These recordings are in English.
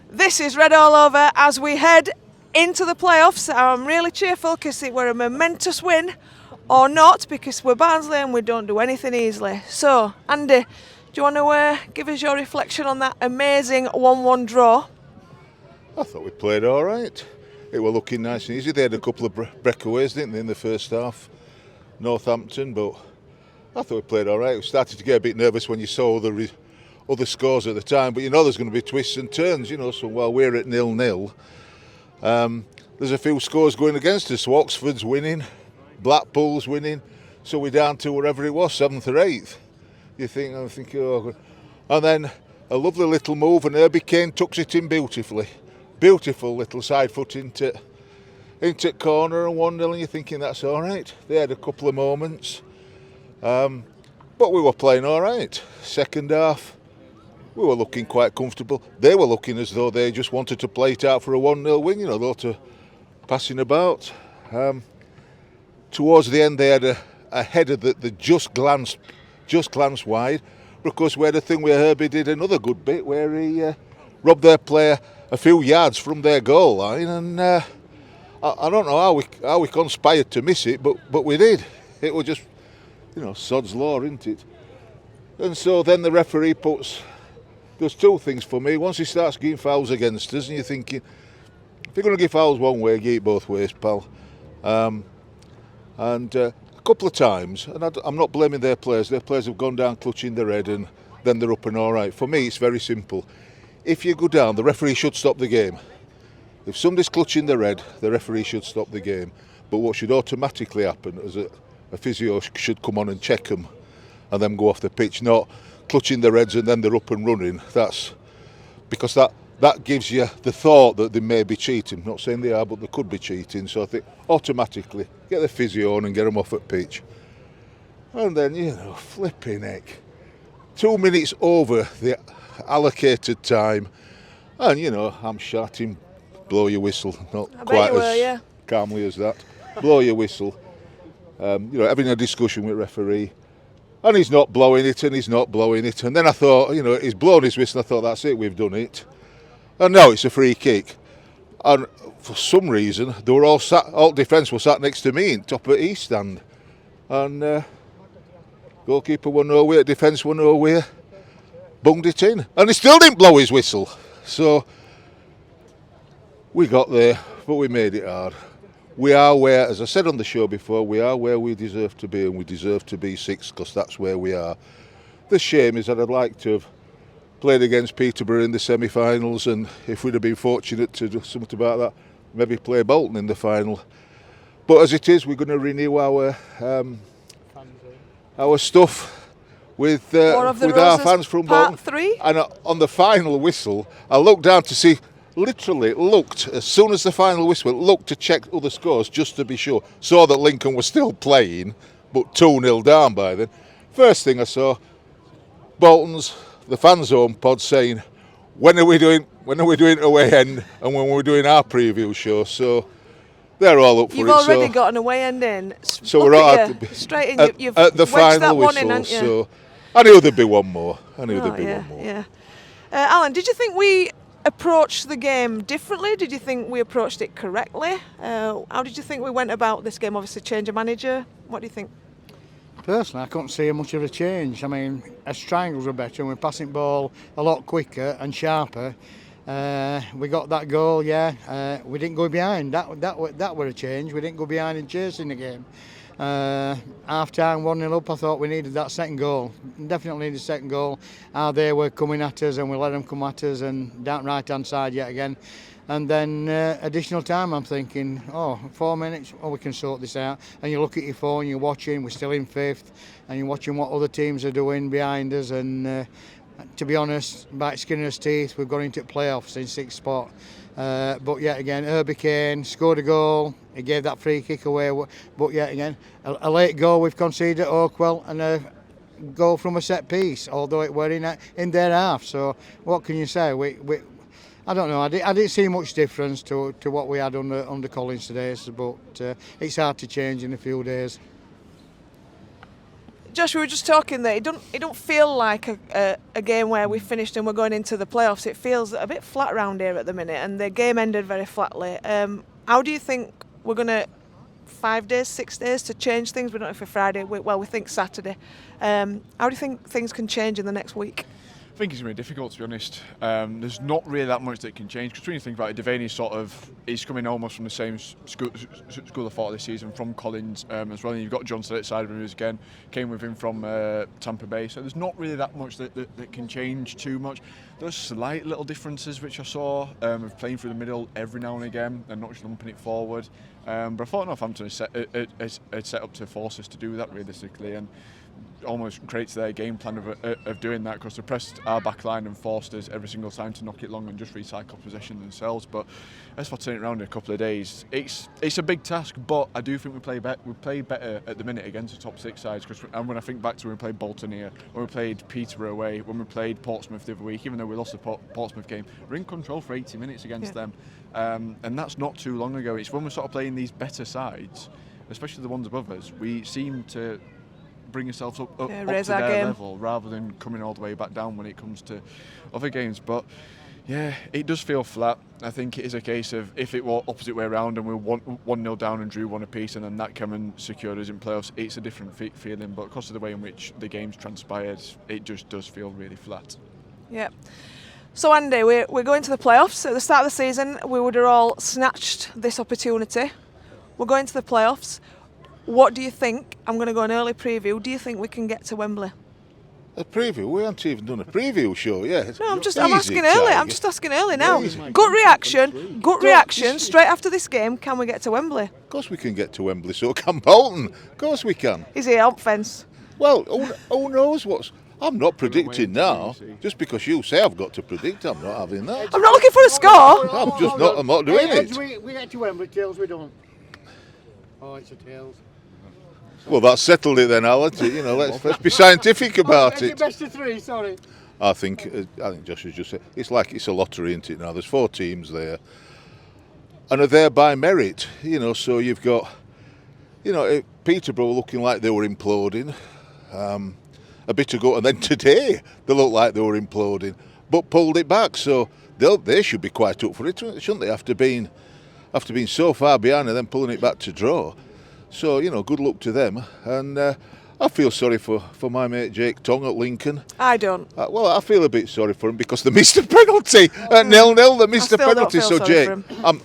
This is red all over as we head into the playoffs. I'm really cheerful because it were a momentous win, or not, because we're Barnsley and we don't do anything easily. So, Andy, do you want to give us your reflection on that amazing 1-1 draw? I thought we played all right. It were looking nice and easy. They had a couple of breakaways, didn't they, in the first half, Northampton, but I thought we played all right. We started to get a bit nervous when you saw other scores at the time, but you know there's going to be twists and turns, you know, so while we're at 0-0, there's a few scores going against us. So Oxford's winning, Blackpool's winning, so we're down to wherever it was, 7th or 8th. I'm thinking, oh, and then a lovely little move, and Herbie Kane tucks it in beautifully. Beautiful little side foot into corner and 1-0, and you're thinking that's all right. They had a couple of moments, but we were playing all right. Second half, we were looking quite comfortable. They were looking as though they just wanted to play it out for a 1-0 win, you know, a lot of passing about. Towards the end, they had a header that just glanced wide. But of course, we had a thing where Herbie did another good bit where he robbed their player a few yards from their goal line, and I don't know how we conspired to miss it, but we did. It was just, you know, sod's law, isn't it? And so then the referee does two things for me. Once he starts giving fouls against us, and you're thinking, if you're going to give fouls one way, give it both ways, pal. And a couple of times, and I'm not blaming their players have gone down clutching their head, and then they're up and all right. For me, it's very simple. If you go down, the referee should stop the game. If somebody's clutching their head, the referee should stop the game. But what should automatically happen is a physio should come on and check them and then go off the pitch, not clutching their heads and then they're up and running. That's because that gives you the thought that they may be cheating. Not saying they are, but they could be cheating. So I think automatically get the physio on and get them off at pitch. And then, you know, flipping heck. 2 minutes over the allocated time, and you know, I'm shouting, blow your whistle, not quite as calmly as that. Blow your whistle. You know, having a discussion with referee, and he's not blowing it, and he's not blowing it, and then I thought, you know, he's blown his whistle. I thought, that's it, we've done it. And now it's a free kick, and for some reason they were all defence was sat next to me in top of the east stand, and goalkeeper were nowhere, defence were nowhere. Bunged it in, and he still didn't blow his whistle. So we got there, but we made it hard. We are where, as I said on the show before, we are where we deserve to be, and we deserve to be 6th because that's where we are. The shame is that I'd like to have played against Peterborough in the semi-finals, and if we'd have been fortunate to do something about that, maybe play Bolton in the final. But as it is, we're going to renew our stuff with our fans from Bolton. 3. And on the final whistle, I looked down to see, literally looked, as soon as the final whistle, looked to check other scores just to be sure. Saw that Lincoln was still playing, but 2-0 down by then. First thing I saw, Bolton's, the fan zone pod saying, when are we doing away end and when we're doing our preview show? So they're all up for You've it. already so, got an away end in. So we're all straight in. You've at the wedged final that whistle. one in, haven't you? So I knew there'd be one more. Yeah. Alan, did you think we approached the game differently? Did you think we approached it correctly? How did you think we went about this game? Obviously, change of manager. What do you think? Personally, I couldn't see much of a change. I mean, as triangles were better and we're passing ball a lot quicker and sharper. We got that goal, we didn't go behind. That were a change. We didn't go behind and chasing the game. Half time, 1-0 up, I thought we needed that second goal. Definitely needed a second goal. How they were coming at us and we let them come at us, and down right hand side yet again. And then additional time, I'm thinking, 4 minutes, we can sort this out. And you look at your phone, you're watching, we're still in 5th, and you're watching what other teams are doing behind us. And to be honest, by skin us teeth, we've got into playoffs in 6th spot. But yet again, Herbie Kane scored a goal. He gave that free kick away. But yet again, a late goal we've conceded at Oakwell, and a goal from a set piece, although it were in their half. So what can you say? I don't know. I didn't see much difference to what we had under Collins today. But it's hard to change in a few days. Josh, we were just talking that it don't feel like a game where we finished and we're going into the playoffs. It feels a bit flat around here at the minute, and the game ended very flatly. How do you think we're going to 5 days, 6 days to change things? We don't know if it's Friday. We think Saturday. How do you think things can change in the next week? I think it's going to be difficult, to be honest. There's not really that much that can change, because when you think about it, Devaney he's coming almost from the same school of thought this season, from Collins as well, and you've got Johnson outside of him, who again came with him from Tampa Bay, so there's not really that much that can change too much. There's slight little differences which I saw of playing through the middle every now and again and not just lumping it forward, but I thought Northampton had set up to force us to do that realistically, and almost creates their game plan of doing that, because they pressed our back line and forced us every single time to knock it long and just recycle possession themselves. But as for turning it around in a couple of days, it's a big task, but I do think we play better at the minute against the top 6 sides. And when I think back to when we played Bolton here, when we played Peterborough away, when we played Portsmouth the other week, even though we lost the Portsmouth game, we're in control for 80 minutes against them, and that's not too long ago. It's when we're sort of playing these better sides, especially the ones above us, we seem to bring yourselves up to their level rather than coming all the way back down when it comes to other games. But yeah, it does feel flat. I think it is a case of, if it were opposite way around and we were 1-0 down and drew 1 apiece and then that came and secured us in playoffs, it's a different feeling. But because of the way in which the game's transpired, it just does feel really flat. Yeah. So Andy, we're going to the playoffs. At the start of the season, we would have all snatched this opportunity. We're going to the playoffs. What do you think? I'm going to go an early preview. Do you think we can get to Wembley? A preview? We haven't even done a preview show yet. No, I'm asking early. I'm just asking early now. Gut reaction. Straight after this game, can we get to Wembley? Of course we can get to Wembley. So can Bolton. Of course we can. Is he up fence? Well, who knows what's... I'm not predicting now. Just because you say I've got to predict, I'm not having that. I'm not looking for a score. I'm not doing it. We get to Wembley, tails we don't. Oh, it's a tails. Well, that's settled it then, Alan. You know, let's be scientific about it. Best of 3, sorry. I think Josh has just said it's like it's a lottery, isn't it? Now there's 4 teams there, and are there by merit. You know, so you've got, Peterborough looking like they were imploding a bit ago, and then today they look like they were imploding, but pulled it back. So they should be quite up for it, shouldn't they? After being so far behind and then pulling it back to draw. So, good luck to them. And I feel sorry for my mate Jake Tong at Lincoln. I don't. Well, I feel a bit sorry for him because they missed a penalty at 0-0. They missed a penalty. So, Jake,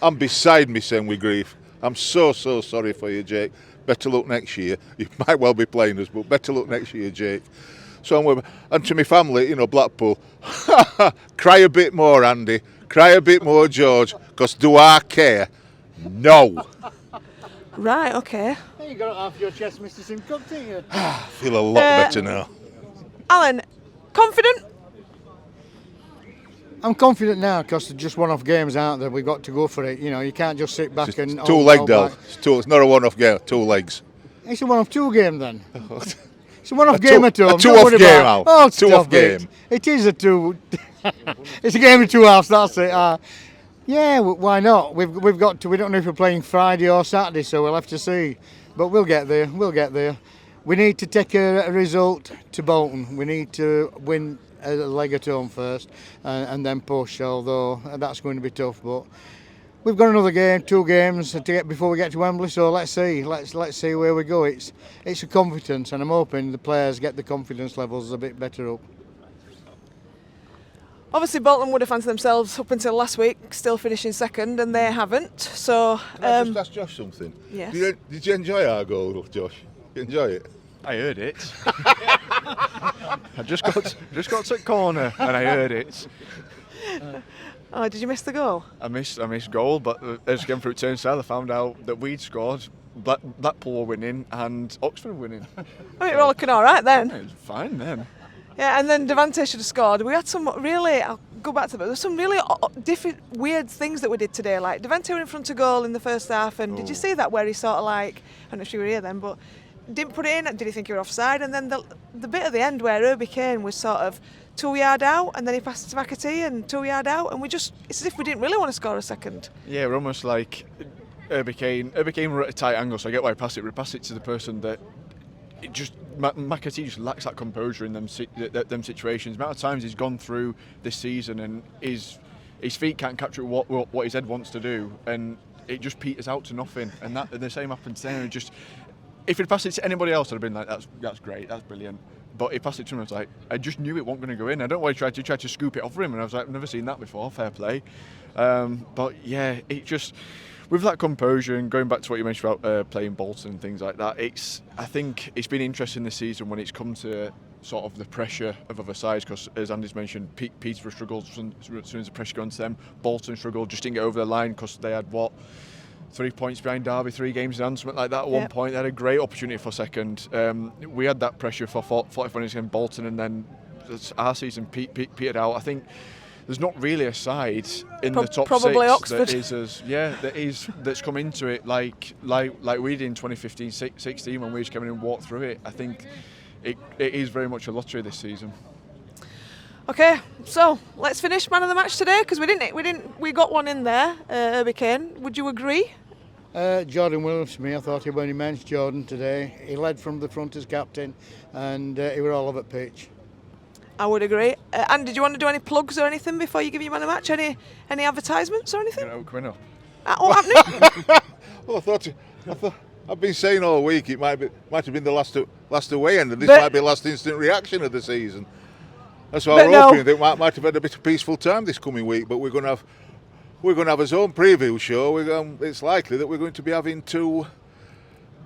I'm beside myself with grief. I'm so sorry for you, Jake. Better luck next year. You might well be playing us, but better luck next year, Jake. So, and to my family, Blackpool, cry a bit more, Andy. Cry a bit more, George. Because do I care? No. Right, okay. You got it off your chest, Mr. Simcock, didn't you? I feel a lot better now. Alan, confident? I'm confident now because there's just one-off games, aren't there? We've got to go for it. You can't just sit back and... It's 2-leg, Dal. It's not a one-off game, 2 legs. It's a one-off 2 game then. It's a one-off game at home. A 2-off game, Al. Oh, 2-off game. It is a 2... It's a game of 2 halves, that's it. Yeah, why not? We've got to. We don't know if we're playing Friday or Saturday, so we'll have to see. But we'll get there. We need to take a result to Bolton. We need to win a leg at home first, and then push. Although that's going to be tough, but we've got another game, 2 games to get before we get to Wembley. So let's see. Let's see where we go. It's a confidence, and I'm hoping the players get the confidence levels a bit better up. Obviously, Bolton would have fancied themselves up until last week, still finishing second, and they haven't. So, Can I just ask Josh something? Yes. Did you enjoy our goal, Josh? You enjoy it? I heard it. I just got to the corner and I heard it. Oh, did you miss the goal? I missed goal, but as again through turnstile, I found out that we'd scored. Blackpool were winning and Oxford were winning. I mean, we're all looking all right then. It was fine then. Yeah, and then Devante should have scored. We had some really, I'll go back to it, there's some really different, weird things that we did today. Like, Devante were in front of goal in the first half, and did you see that where he sort of like, I don't know if you were here then, but didn't put it in, did he think he were offside? And then the bit at the end where Herbie Kane was sort of 2 yard out, and then he passed it to McAtee and 2 yard out, and it's as if we didn't really want to score a second. Yeah, we're almost like Herbie Kane were at a tight angle, so I get why he passed it. We passed it to the person that McAtee just lacks that composure in them situations. The amount of times he's gone through this season and his feet can't capture what his head wants to do, and it just peters out to nothing. And the same happens there. And just if he'd passed it to anybody else, I'd have been like, that's great, that's brilliant. But he passed it to him, I was like, I just knew it wasn't going to go in. I don't know why he tried to scoop it over him, and I was like, I've never seen that before. Fair play. But yeah, it just. With that composure, and going back to what you mentioned about playing Bolton and things like that, I think it's been interesting this season when it's come to sort of the pressure of other sides, because as Andy's mentioned, Peterborough struggled as soon as the pressure got onto them. Bolton struggled, just didn't get over the line because they had 3 points behind Derby, 3 games in hand, something like that at one point. They had a great opportunity for second. We had that pressure for 45 minutes against Bolton, and then our season petered out. I think there's not really a side in the top probably 6 Oxford. that's come into it like we did in 2015-16 when we just came in and walked through it. I think it is very much a lottery this season. Okay, so let's finish man of the match today, because we got one in there. Herbie Kane, would you agree? Jordan Williams for me. I thought he was immense, Jordan, today. He led from the front as captain, and he were all over pitch. I would agree. And did you want to do any plugs or anything before you give your man of the match? Any advertisements or anything? Coming up. What happening? Well, I thought I've been saying all week it might have been the last away end, and this might be the last instant reaction of the season. That's why we're hoping that we might have had a bit of peaceful time this coming week. But we're going to have his own preview show. It's likely that we're going to be having 2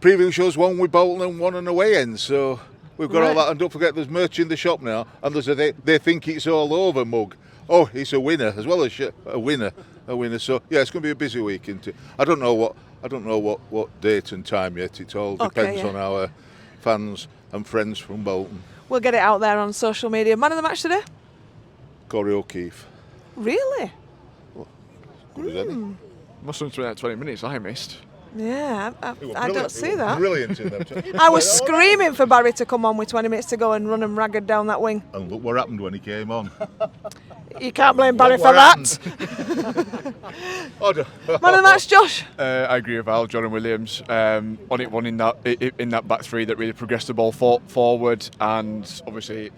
preview shows, one with Bolton and one on away end. So we've got all that, and don't forget there's merch in the shop now, and there's they think it's all over mug. Oh, it's a winner as well as a winner. So yeah, it's going to be a busy week, isn't it? I don't know what date and time yet. It all depends on our fans and friends from Bolton. We'll get it out there on social media. Man of the match today? Corey O'Keefe. Really? Good as any. Must have been 20 minutes I missed. Yeah, I don't see that. Brilliant in them. I was screaming for Barry to come on with 20 minutes to go and run him ragged down that wing. And look what happened when he came on. You can't blame Barry for that. Man of the match, Josh? I agree with Al. Jordan Williams on it, one in that back three that really progressed the ball forward, and obviously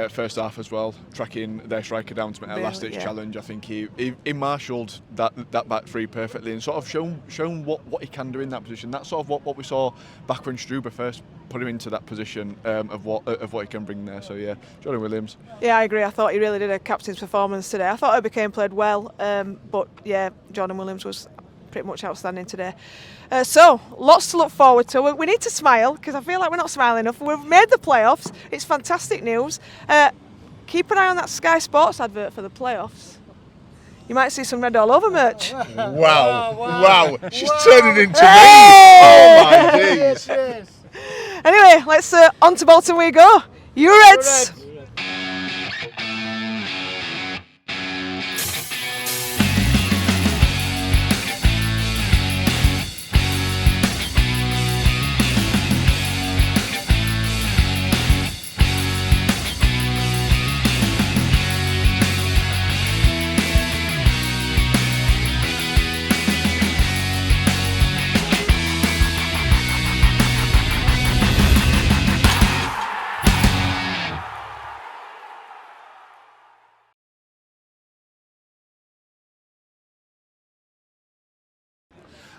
first half as well, tracking their striker down to make a last-ditch challenge. I think he marshalled that back three perfectly and sort of shown what he can do in that position. That's sort of what we saw back when Struber first put him into that position of what he can bring there. So yeah, Jordan Williams. Yeah, I agree. I thought he really did a captain's performance today. I thought Herbie Kane played well, but yeah, Jordan Williams was pretty much outstanding today. So lots to look forward to. We need to smile, because I feel like we're not smiling enough. We've made the playoffs. It's fantastic news. Keep an eye on that Sky Sports advert for the playoffs. You might see some red all over merch. Wow. She's turning into me. Oh my days. Anyway, let's on to Bolton we go. You Reds.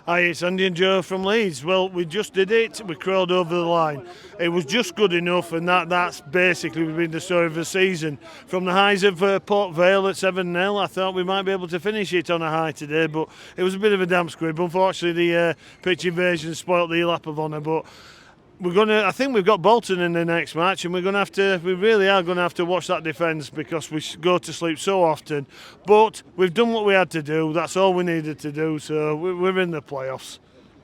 Hi, it's Andy and Joe from Leeds. Well, we just did it. We crawled over the line. It was just good enough, and that's basically been the story of the season. From the highs of Port Vale at 7-0, I thought we might be able to finish it on a high today, but it was a bit of a damp squib. Unfortunately, the pitch invasion spoilt the lap of honour, but I think we've got Bolton in the next match, and we really are going to have to watch that defence, because we go to sleep so often. But we've done what we had to do. That's all we needed to do. So we're in the playoffs.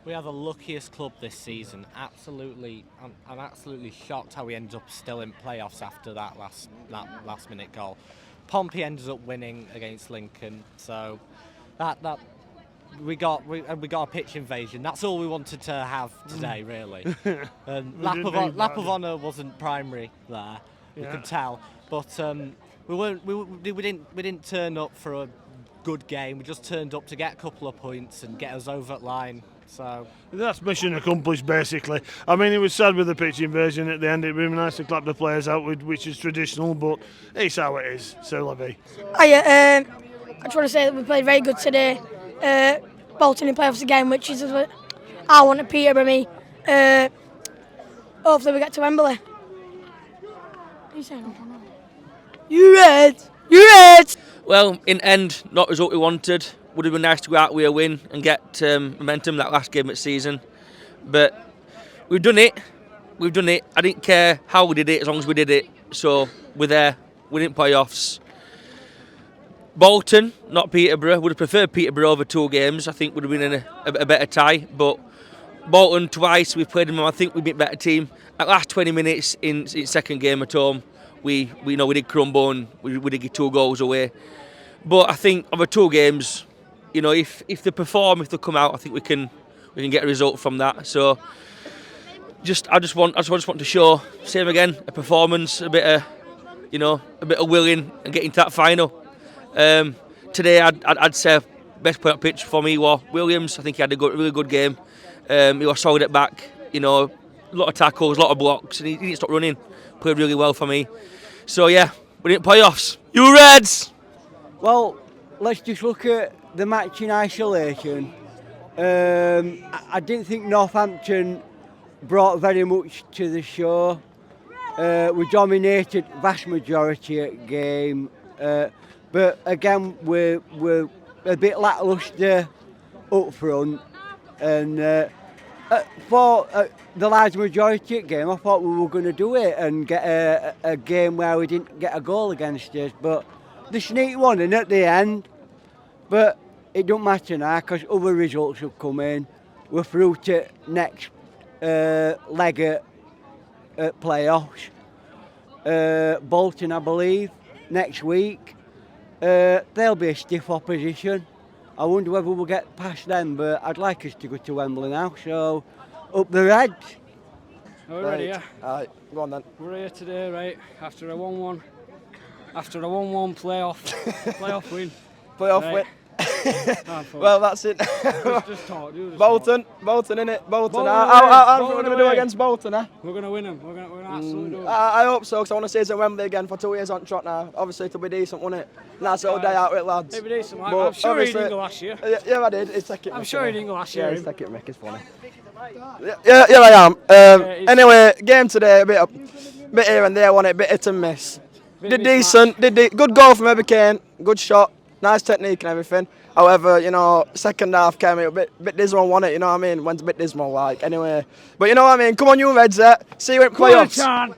We are the luckiest club this season. Absolutely, I'm absolutely shocked how we ended up still in playoffs after that last minute goal. Pompey ended up winning against Lincoln, so that. We got a pitch invasion. That's all we wanted to have today, really. Lap of honour wasn't primary there. You could tell, but we didn't turn up for a good game. We just turned up to get a couple of points and get us over the line. So that's mission accomplished, basically. I mean, it was sad with the pitch invasion at the end. It'd been nice to clap the players out, which is traditional, but it's how it is. So, Levy. I just want to say that we played very good today. Bolton in playoffs again, which is what I want to Peterborough me. Hopefully we get to Wembley. You Reds! You Reds! Well, in end, not the result we wanted. Would have been nice to go out with a win and get momentum that last game of the season. But we've done it. We've done it. I didn't care how we did it as long as we did it. So we're there. We didn't playoffs. Bolton, not Peterborough. Would have preferred Peterborough over 2 games. I think would have been in a better tie. But Bolton twice, we've played them. I think we've been a better team. At last 20 minutes in second game at home, we did crumble and we did get 2 goals away. But I think over 2 games, if they perform, if they come out, I think we can get a result from that. So I just want to show, same again, a performance, a bit of willing and getting to that final. Today I'd say best player on pitch for me was Williams. I think he had a really good game. He was solid at back, a lot of tackles, a lot of blocks, and he didn't stop running. Played really well for me. So yeah, we didn't playoffs. You Reds! Well, let's just look at the match in isolation. I didn't think Northampton brought very much to the show. We dominated vast majority of the game, but again we're a bit lacklustre up front, and for the large majority of the game I thought we were going to do it and get a game where we didn't get a goal against us, but they sneaked one in at the end. But it don't matter now because other results have come in. We're through to next leg at playoffs. Bolton, I believe, next week. They'll be a stiff opposition. I wonder whether we'll get past them, but I'd like us to go to Wembley now, so up the Reds. Are we ready, yeah? Alright, go on then. We're here today, right, after a 1-1 playoff win. Playoff win. Well, that's it. just talk. Bolton in it. Bolton. How are we going to do against Bolton? We're going to win them. We're going to absolutely do it. I hope so, because I want to see us at Wembley again for 2 years on trot now. Obviously, it'll be decent, won't it? Nice little day out with it, lads. It'll be decent. I'm sure he didn't go last year. Yeah, I did. I'm sure he didn't go last year. Yeah, he's taking it, Mick. It's funny. Yeah, I am. Anyway, game today, a bit here and there, wasn't it? Bit hit and miss. Did decent. Good goal from Ebbie Kane. Good shot. Nice technique and everything. However, second half came a bit dismal, wasn't it? You know what I mean? Went a bit dismal, like. Anyway, but you know what I mean? Come on, you Reds, see you in playoffs.